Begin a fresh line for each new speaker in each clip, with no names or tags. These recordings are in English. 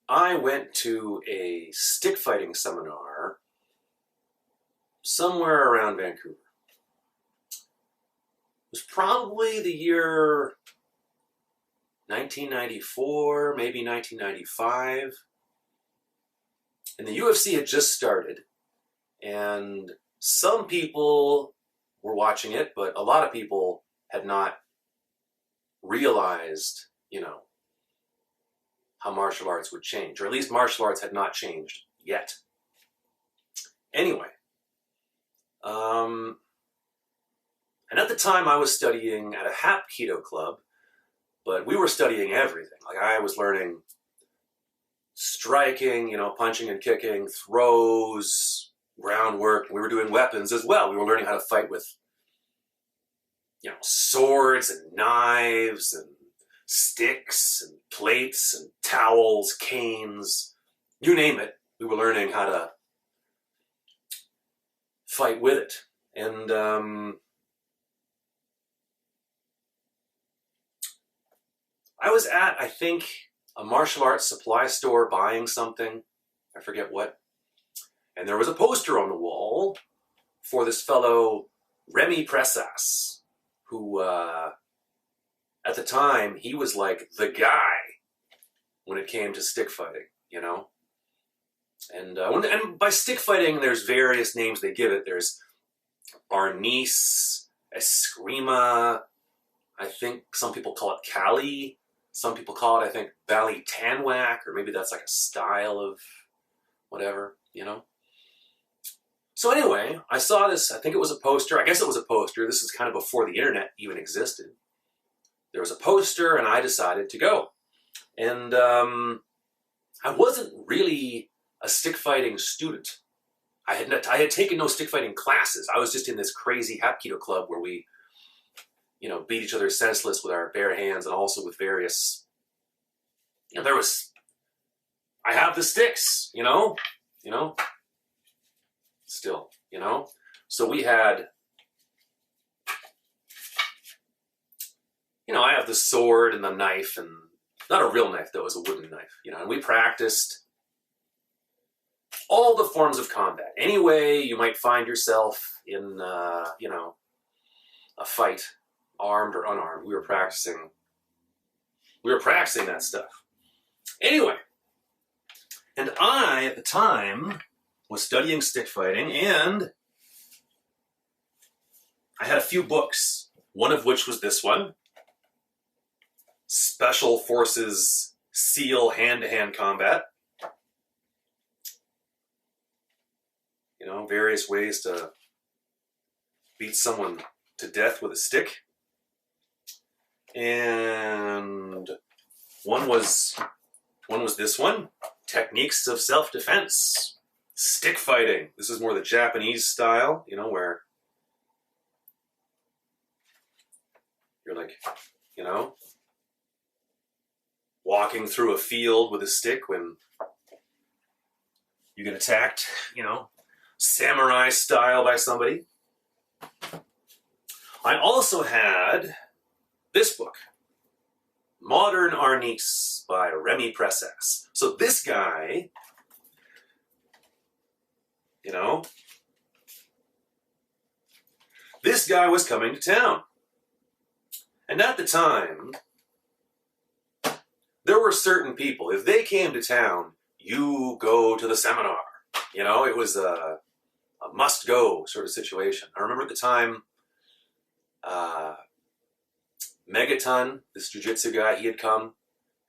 I went to a stick fighting seminar somewhere around Vancouver. It was probably the year 1994, maybe 1995. And the UFC had just started. And some people were watching it, but a lot of people had not realized, how martial arts would change, or at least martial arts had not changed yet. Anyway, and at the time I was studying at a Hapkido club, but we were studying everything. Like I was learning striking, punching and kicking, throws, groundwork, and we were doing weapons as well. We were learning how to fight with, swords and knives and sticks and plates and towels, canes, you name it. We were learning how to fight with it. And I was at, I think, a martial arts supply store buying something. I forget what. And there was a poster on the wall for this fellow, Remy Pressas, who, at the time, he was like the guy when it came to stick fighting, And by stick fighting, there's various names they give it. There's Arnis, Eskrima, I think some people call it Kali. Some people call it, I think, Bali Tanwak, or maybe that's like a style of whatever, So anyway, I saw this, I think it was a poster. I guess it was a poster. This is kind of before the internet even existed. There was a poster, and I decided to go. And I wasn't really a stick fighting student. I had taken no stick fighting classes. I was just in this crazy Hapkido club where we, beat each other senseless with our bare hands, and also with various, I have the sticks, still, So we had, I have the sword and the knife, and not a real knife though, it was a wooden knife, and we practiced all the forms of combat. Any way you might find yourself in, a fight, armed or unarmed, we were practicing that stuff. Anyway, and I, at the time, was studying stick fighting, and I had a few books, one of which was this one, Special Forces SEAL Hand-to-Hand Combat. Various ways to beat someone to death with a stick. And one was this one, Techniques of Self-Defense, Stick Fighting. This is more the Japanese style, where you're like, walking through a field with a stick when you get attacked, samurai style by somebody. I also had this book, Modern Arnis by Remy Pressas. So this guy, this guy was coming to town. And at the time, there were certain people, if they came to town, you go to the seminar. It was a must-go sort of situation. I remember at the time, Megaton, this jiu-jitsu guy, he had come,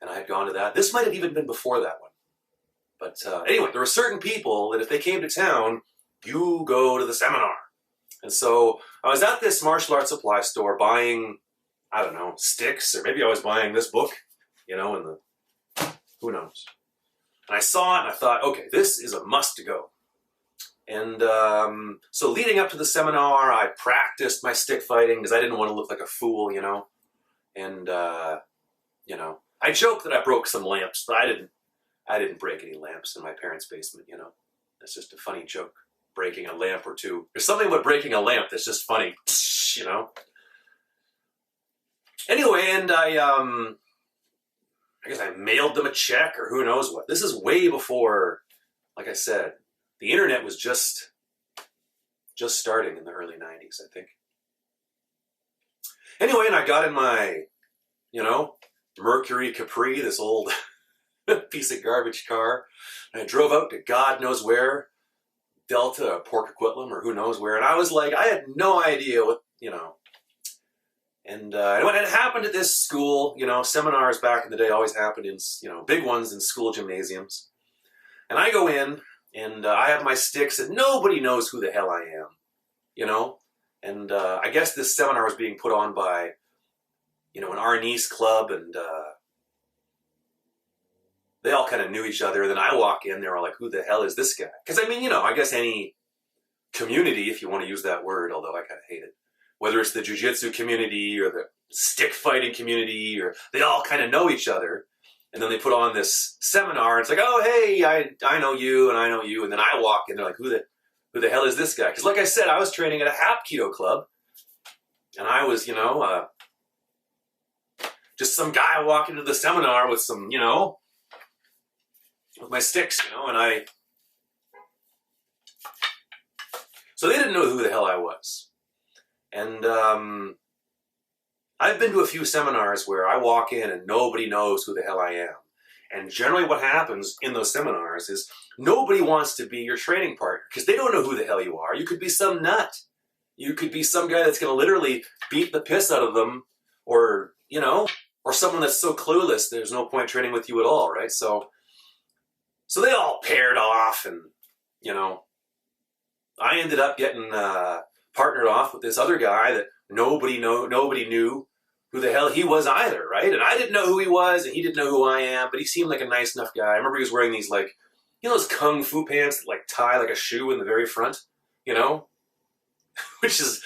and I had gone to that. This might have even been before that one. But anyway, there were certain people that if they came to town, you go to the seminar. And so I was at this martial arts supply store buying, I don't know, sticks, or maybe I was buying this book, who knows. And I saw it, and I thought, okay, this is a must-go. And so leading up to the seminar, I practiced my stick fighting because I didn't want to look like a fool, And, I joked that I broke some lamps, but I didn't break any lamps in my parents' basement, It's just a funny joke, breaking a lamp or two. There's something about breaking a lamp that's just funny, Anyway, and I guess I mailed them a check or who knows what. This is way before, like I said, the internet was just starting in the early 90s, I think. Anyway, and I got in my, Mercury Capri, this old piece of garbage car, and I drove out to God knows where, Delta or Port Coquitlam or who knows where, and I was like, I had no idea what, And it happened at this school, seminars back in the day always happened in, big ones in school gymnasiums. And I go in, and I have my sticks, and nobody knows who the hell I am, And I guess this seminar was being put on by, an Arnis club, and they all kind of knew each other. And then I walk in, they're all like, who the hell is this guy? Because, I guess any community, if you want to use that word, although I kind of hate it, whether it's the jiu-jitsu community or the stick fighting community, or they all kind of know each other. And then they put on this seminar. And it's like, oh, hey, I know you and I know you. And then I walk in, they're like, who the hell is this guy? Because like I said, I was training at a Hapkido club. And I was, just some guy walking to the seminar with some, with my sticks, and so they didn't know who the hell I was. And I've been to a few seminars where I walk in and nobody knows who the hell I am. And generally what happens in those seminars is nobody wants to be your training partner because they don't know who the hell you are. You could be some nut. You could be some guy that's going to literally beat the piss out of them, or, or someone that's so clueless there's no point training with you at all, right? So they all paired off, and, I ended up getting partnered off with this other guy that nobody knew who the hell he was either, right? And I didn't know who he was, and he didn't know who I am, but he seemed like a nice enough guy. I remember he was wearing these, those kung fu pants that, tie like a shoe in the very front, which is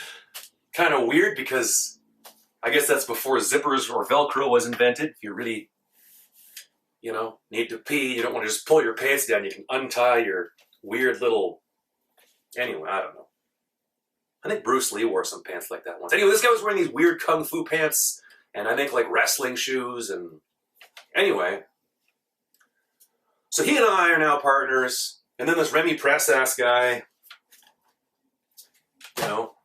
kind of weird because I guess that's before zippers or Velcro was invented. If you really, need to pee, you don't want to just pull your pants down. You can untie your weird little... Anyway, I don't know. I think Bruce Lee wore some pants like that once. Anyway, this guy was wearing these weird kung fu pants, and I think wrestling shoes, and anyway. So he and I are now partners, and then this Remy Pressass guy,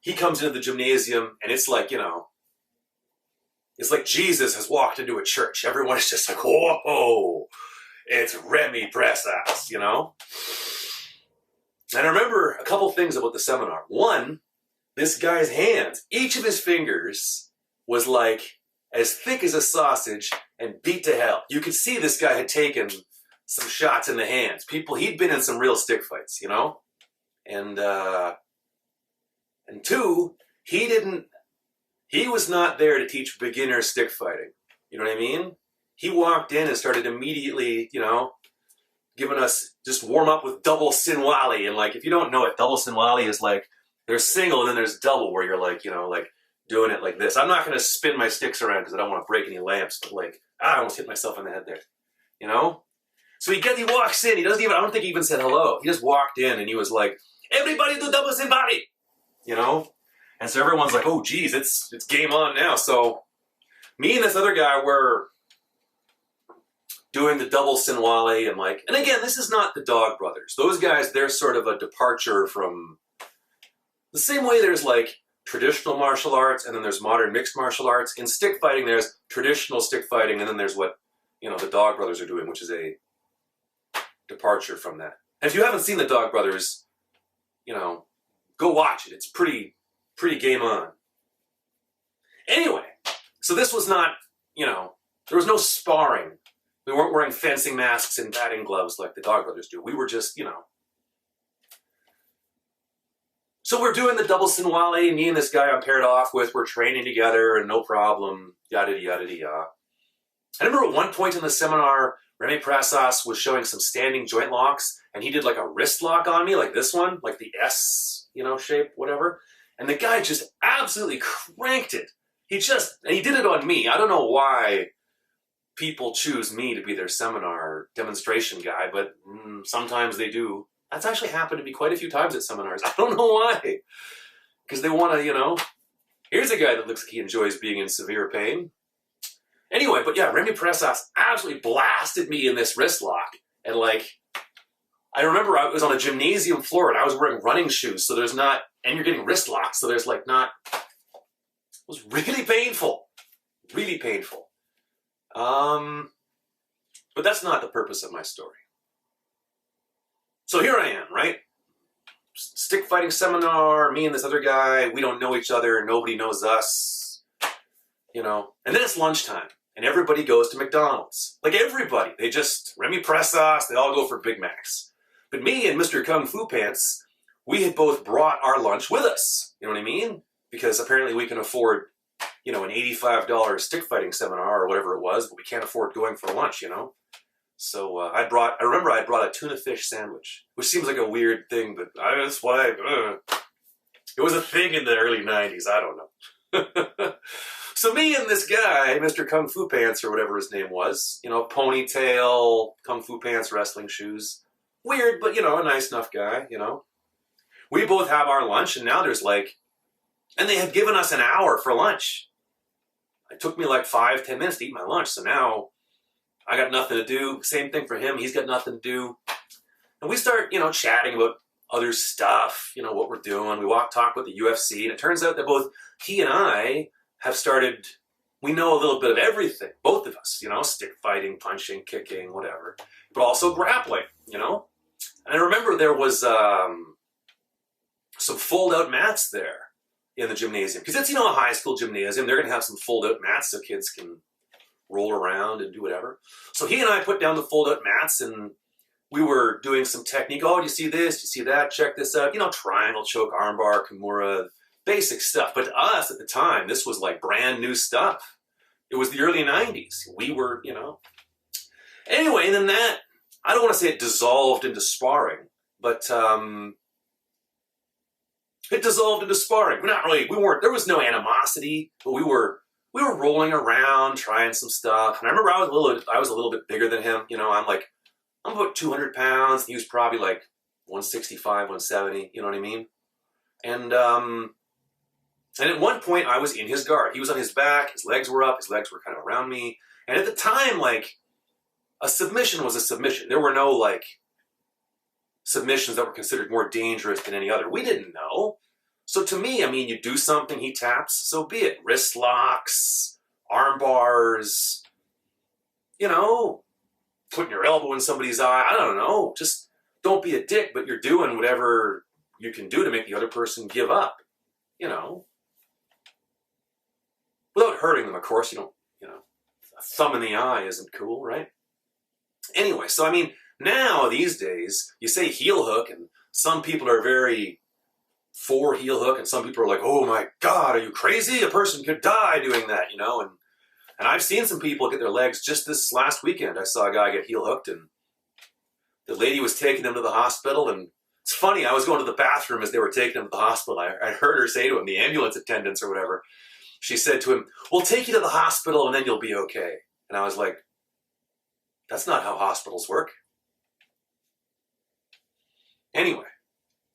he comes into the gymnasium, and it's like, it's like Jesus has walked into a church. Everyone is just like, whoa, it's Remy Pressass, And I remember a couple things about the seminar. One, this guy's hands, each of his fingers was as thick as a sausage and beat to hell. You could see this guy had taken some shots in the hands. He'd been in some real stick fights, And two, he was not there to teach beginner stick fighting. You know what I mean? He walked in and started immediately, giving us just warm up with double Sinwali. And if you don't know it, double Sinwali is there's single and then there's double where you're doing it like this. I'm not going to spin my sticks around because I don't want to break any lamps, but I almost hit myself in the head there, So he walks in, I don't think he even said hello. He just walked in and he was like, everybody do double Sinwali, And so everyone's like, oh geez, it's game on now. So me and this other guy were doing the double Sinwali and again, this is not the Dog Brothers. Those guys, they're sort of a departure from the same way there's traditional martial arts and then there's modern mixed martial arts. In stick fighting, there's traditional stick fighting and then there's what, the Dog Brothers are doing, which is a departure from that. And if you haven't seen the Dog Brothers, go watch it. It's pretty game on. Anyway, so this was not, there was no sparring. We weren't wearing fencing masks and batting gloves like the Dog Brothers do. We were just, So we're doing the double Sinwali, me and this guy I'm paired off with, we're training together and no problem, yada, yada, yada. I remember at one point in the seminar, Remy Pressass was showing some standing joint locks, and he did a wrist lock on me, like this one, like the S, shape, whatever. And the guy just absolutely cranked it. And he did it on me. I don't know why people choose me to be their seminar demonstration guy, but sometimes they do. That's actually happened to me quite a few times at seminars. I don't know why. Because they want to, here's a guy that looks like he enjoys being in severe pain. Anyway, but yeah, Remy Presas absolutely blasted me in this wrist lock. And like, I remember I was on a gymnasium floor and I was wearing running shoes. So there's not, and you're getting wrist locks. So there's like not, it was really painful. Really painful. But that's not the purpose of my story. So here I am, right? Stick fighting seminar, me and this other guy, we don't know each other, nobody knows us, you know. And then it's lunchtime, and everybody goes to McDonald's. Like everybody, they just, Remy Presas, they all go for Big Macs. But me and Mr. Kung Fu Pants, we had both brought our lunch with us, you know what I mean? Because apparently we can afford, you know, an $85 stick fighting seminar or whatever it was, but we can't afford going for lunch, you know? So I remember I brought a tuna fish sandwich, which seems like a weird thing, but that's what it was a thing in the early 90s, I don't know. So me and this guy, Mr. Kung Fu Pants or whatever his name was, you know, ponytail, Kung Fu Pants, wrestling shoes. Weird, but, you know, a nice enough guy, you know. We both have our lunch, and now there's like, and they had given us an hour for lunch. It took me like 5-10 minutes to eat my lunch, so now I got nothing to do. Same thing for him. He's got nothing to do. And we start, you know, chatting about other stuff, you know, what we're doing. We talk about the UFC, and it turns out that both he and I have started, we know a little bit of everything, both of us, you know, stick fighting, punching, kicking, whatever, but also grappling, you know. And I remember there was some fold-out mats there in the gymnasium. Because it's, you know, a high school gymnasium. They're going to have some fold-out mats so kids can roll around and do whatever. So he and I put down the fold-out mats, and we were doing some technique. Oh, do you see this? Do you see that? Check this out. You know, triangle choke, armbar, Kimura, basic stuff. But to us at the time, this was like brand new stuff. It was the early 90s. We were, you know. Anyway, and then that, I don't want to say it dissolved into sparring, but it dissolved into sparring. There was no animosity, but we were rolling around, trying some stuff. And I remember I was a little bit bigger than him. You know, I'm about 200 pounds. He was probably like 165, 170. You know what I mean? And at one point I was in his guard. He was on his back. His legs were up. His legs were kind of around me. And at the time, like, a submission was a submission. There were no, like, submissions that were considered more dangerous than any other. We didn't know. So to me, I mean, you do something, he taps, so be it. Wrist locks, arm bars, you know, putting your elbow in somebody's eye. I don't know. Just don't be a dick, but you're doing whatever you can do to make the other person give up, you know. Without hurting them, of course. You know, a thumb in the eye isn't cool, right? Anyway, so I mean, now, these days, you say heel hook, and some people are very for heel hook, and some people are like, oh my God, are you crazy? A person could die doing that, you know? And I've seen some people get their legs just this last weekend. I saw a guy get heel hooked, and the lady was taking him to the hospital, and it's funny, I was going to the bathroom as they were taking him to the hospital. I heard her say to him, the ambulance attendants or whatever, she said to him, we'll take you to the hospital and then you'll be okay. And I was like, that's not how hospitals work. Anyway,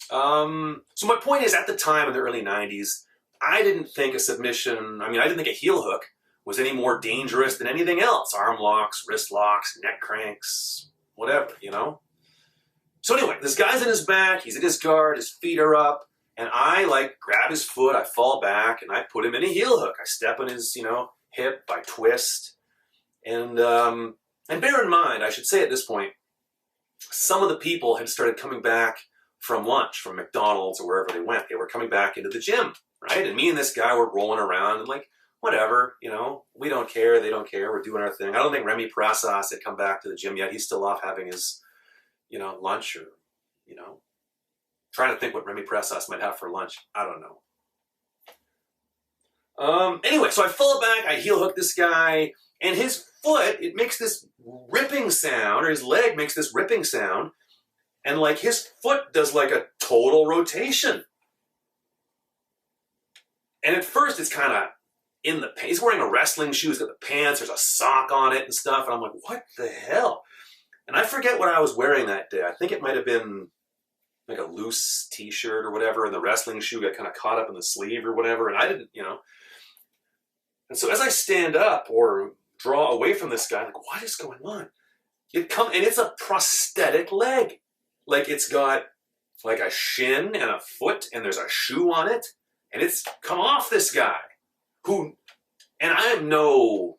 so my point is, at the time in the early 90s, I didn't think a submission, I didn't think a heel hook was any more dangerous than anything else. Arm locks, wrist locks, neck cranks, whatever, you know? So anyway, this guy's in his back, he's in his guard, his feet are up, and I, like, grab his foot, I fall back, and I put him in a heel hook. I step on his, you know, hip, I twist, and bear in mind, I should say at this point, some of the people had started coming back from lunch, from McDonald's or wherever they went. They were coming back into the gym, right? And me and this guy were rolling around and like, whatever, you know, we don't care, they don't care, we're doing our thing. I don't think Remy Presas had come back to the gym yet. He's still off having his, you know, lunch or, you know, trying to think what Remy Presas might have for lunch. I don't know. Anyway, so I fall back, I heel hook this guy, and his foot, it makes this ripping sound, or his leg makes this ripping sound, and like his foot does like a total rotation. And at first it's kind of in the pants. He's wearing a wrestling shoe, he's got the pants, there's a sock on it and stuff, and I'm like, what the hell? And I forget what I was wearing that day. I think it might have been like a loose t-shirt or whatever, and the wrestling shoe got kind of caught up in the sleeve or whatever, and I didn't, you know. And so as I stand up or draw away from this guy. Like, what is going on? And it's a prosthetic leg. Like, it's got like a shin and a foot, and there's a shoe on it, and it's come off this guy. And I'm no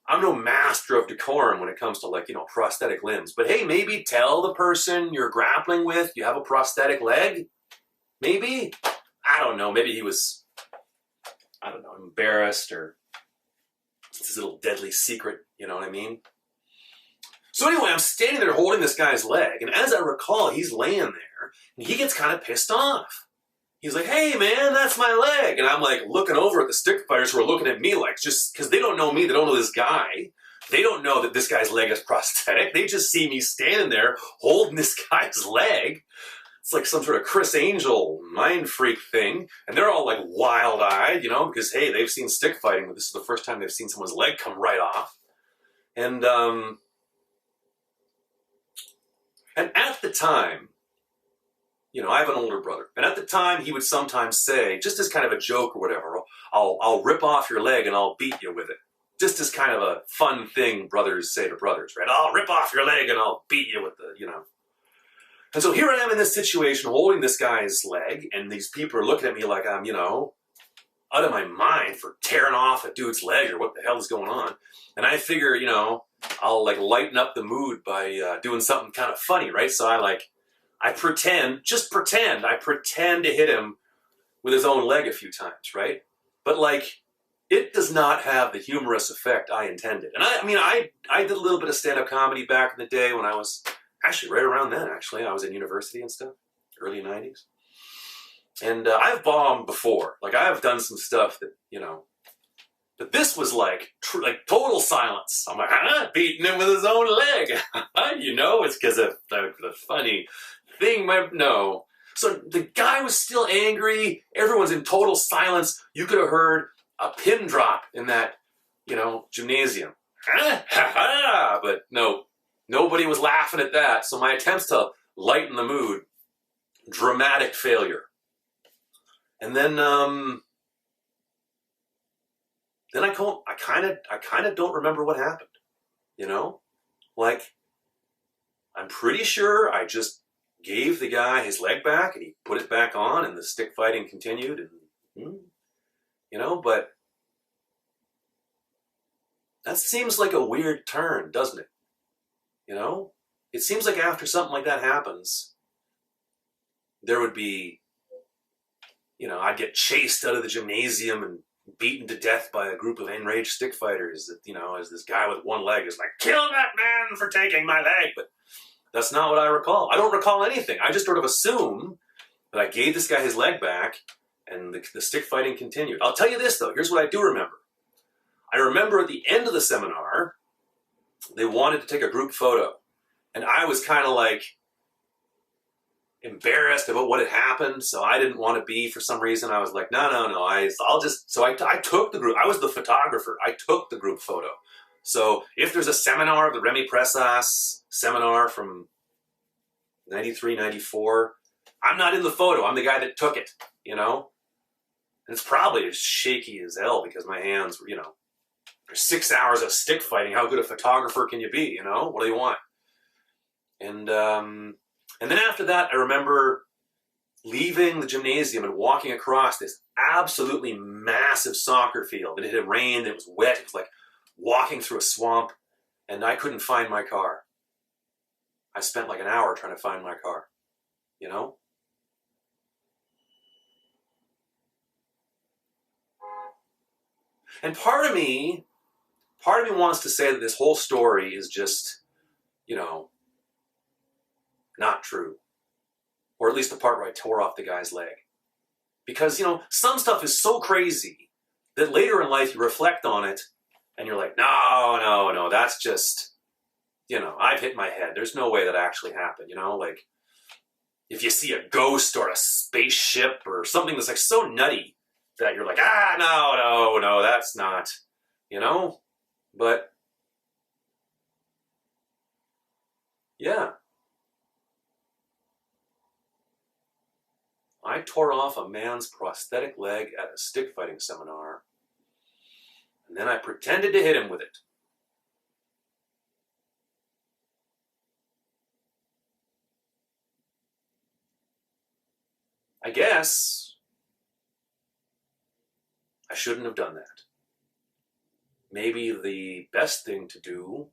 master of decorum when it comes to, like, prosthetic limbs. But hey, maybe tell the person you're grappling with you have a prosthetic leg. Maybe. I don't know. Maybe he was, embarrassed, or it's his little deadly secret. You know what I mean? So anyway, I'm standing there holding this guy's leg, and as I recall, he's laying there, and he gets kind of pissed off. He's like, hey, man, that's my leg. And I'm like looking over at the stick fighters who are looking at me like, just because they don't know me, they don't know this guy. They don't know that this guy's leg is prosthetic. They just see me standing there holding this guy's leg. It's like some sort of Chris Angel mind freak thing. And they're all like wild-eyed, because, hey, they've seen stick fighting, but this is the first time they've seen someone's leg come right off. And at the time, I have an older brother, and at the time he would sometimes say, just as kind of a joke or whatever, I'll rip off your leg and I'll beat you with it. Just as kind of a fun thing brothers say to brothers, right? I'll rip off your leg and I'll beat you with the. And so here I am in this situation holding this guy's leg, and these people are looking at me like I'm, out of my mind for tearing off a dude's leg, or what the hell is going on. And I figure, I'll like lighten up the mood by doing something kind of funny, right? So I pretend to hit him with his own leg a few times, right? But like, it does not have the humorous effect I intended. And I did a little bit of stand-up comedy back in the day when I was, actually right around then, I was in university and stuff, early 90s. And I've bombed before. Like, I have done some stuff that, but this was like total silence. I'm like, beating him with his own leg. It's because of the funny thing. No. So the guy was still angry. Everyone's in total silence. You could have heard a pin drop in that, gymnasium. But no, nobody was laughing at that. So my attempts to lighten the mood, dramatic failure. And then I kind of don't remember what happened. Like, I'm pretty sure I just gave the guy his leg back and he put it back on and the stick fighting continued. And, but that seems like a weird turn, doesn't it? It seems like after something like that happens, there would be, I'd get chased out of the gymnasium and beaten to death by a group of enraged stick fighters that, as this guy with one leg is like, kill that man for taking my leg. But that's not what I recall. I don't recall anything. I just sort of assume that I gave this guy his leg back and the stick fighting continued. I'll tell you this, though. Here's what I do remember. I remember at the end of the seminar, they wanted to take a group photo. And I was kind of like embarrassed about what had happened, so I didn't want to be, for some reason. I was like, no, I'll just, so I took the group, I was the photographer, I took the group photo. So if there's a seminar, the Remy Pressas seminar from 93, 94, I'm not in the photo, I'm the guy that took it, And it's probably as shaky as hell because my hands were, there's 6 hours of stick fighting, how good a photographer can you be, What do you want? And then after that, I remember leaving the gymnasium and walking across this absolutely massive soccer field. And it had rained, it was wet, it was like walking through a swamp, and I couldn't find my car. I spent like an hour trying to find my car, And part of me wants to say that this whole story is just, not true. Or at least the part where I tore off the guy's leg. Because, some stuff is so crazy that later in life you reflect on it and you're like, no, that's just, I've hit my head. There's no way that actually happened, Like, if you see a ghost or a spaceship or something that's like so nutty that you're like, no, that's not, But, yeah. I tore off a man's prosthetic leg at a stick fighting seminar. and then I pretended to hit him with it. I guess I shouldn't have done that. Maybe the best thing to do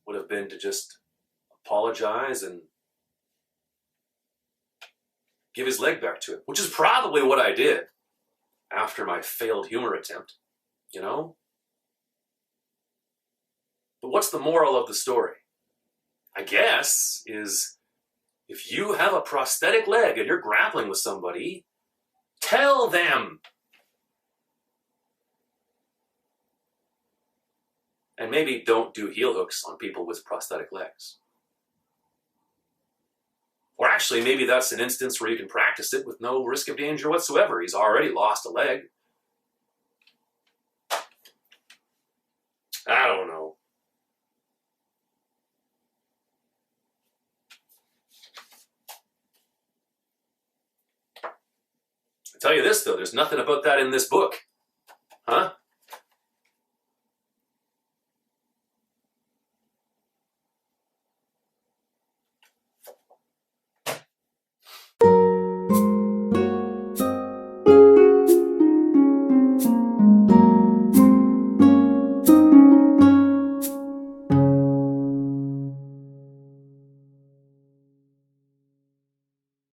would have been to just apologize and give his leg back to him, which is probably what I did after my failed humor attempt, you know? But what's the moral of the story? I guess is if you have a prosthetic leg and you're grappling with somebody, tell them. And maybe don't do heel hooks on people with prosthetic legs. Or actually, maybe that's an instance where you can practice it with no risk of danger whatsoever. He's already lost a leg. I don't know. I tell you this, though, there's nothing about that in this book. Huh?